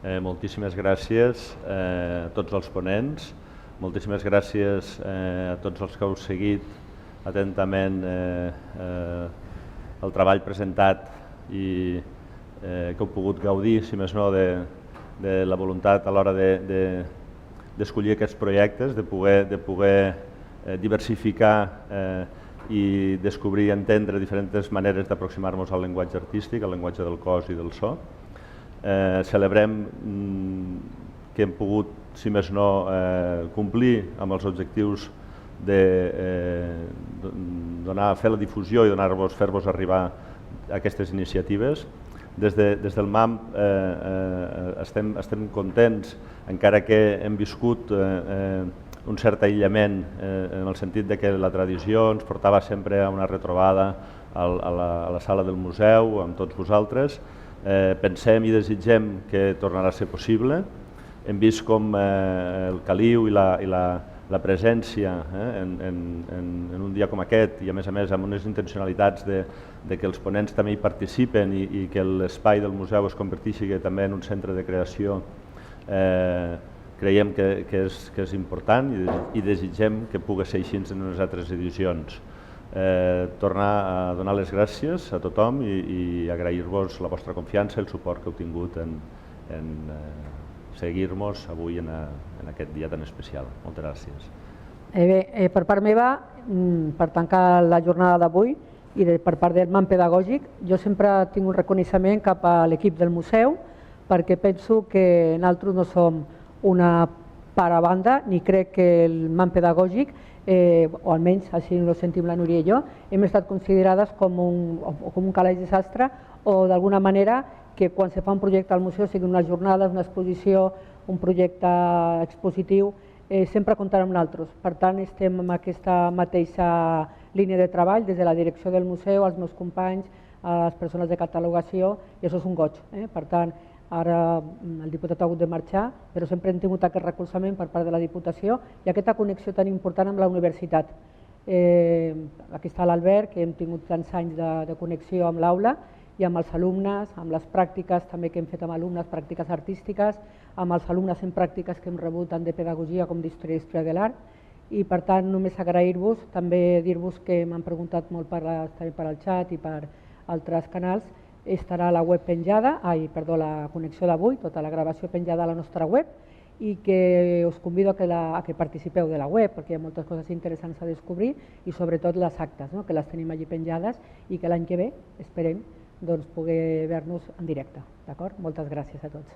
Moltíssimes gràcies a tots els ponents, moltíssimes gràcies a tots els que heu seguit atentament el treball presentat i que heu pogut gaudir, si més no, de la voluntat a l'hora d'escollir aquests projectes, de poder diversificar i descobrir i entendre diferents maneres d'aproximar-nos al llenguatge artístic, al llenguatge del cos i del so. Celebrem que hem pogut, si més no, complir amb els objectius de fer la difusió i fer-vos arribar aquestes iniciatives. Des del MAM estem contents, encara que hem viscut un cert aïllament en el sentit que la tradició ens portava sempre a una retrobada a la sala del museu amb tots vosaltres. Pensem i desitgem que tornarà a ser possible. Hem vist com el caliu i la presència en un dia com aquest i a més amb unes intencionalitats de que els ponents també hi participen i que l'espai del museu es converteixi també en un centre de creació, creiem que és important i desitgem que pugui ser així en unes altres edicions. Tornar a donar les gràcies a tothom i agrair-vos la vostra confiança i el suport que heu tingut en seguir-nos avui en aquest dia tan especial. Moltes gràcies. Bé, per part meva, per tancar la jornada d'avui i per part del MAM pedagògic, jo sempre tinc un reconeixement cap a l'equip del museu perquè penso que nosaltres no som una parabanda ni crec que el MAM pedagògic, o almenys així ho sentim la Núria i jo, hem estat considerades com un calaix de sastre o d'alguna manera que quan se fa un projecte al museu, sigui unes jornades, una exposició, un projecte expositiu, sempre comptarà amb nosaltres. Per tant, estem en aquesta mateixa línia de treball des de la direcció del museu, els meus companys, a les persones de catalogació, i això és un goig. Per tant, ara el diputat ha hagut de marxar, però sempre hem tingut aquest recolzament per part de la Diputació i aquesta connexió tan important amb la universitat. Aquí està l'Albert, que hem tingut tants anys de connexió amb l'aula i amb els alumnes, amb les pràctiques també que hem fet amb alumnes, pràctiques artístiques, amb els alumnes en pràctiques que hem rebut tant de pedagogia com d'història i història de l'art. I per tant, només agrair-vos, també dir-vos que m'han preguntat molt també per al xat i per altres canals. Estarà la web penjada, la connexió d'avui, tota la gravació penjada a la nostra web i que us convido a que participeu de la web perquè hi ha moltes coses interessants a descobrir i sobretot les actes, que les tenim allí penjades i que l'any que ve esperem poder veure-nos en directe. Moltes gràcies a tots.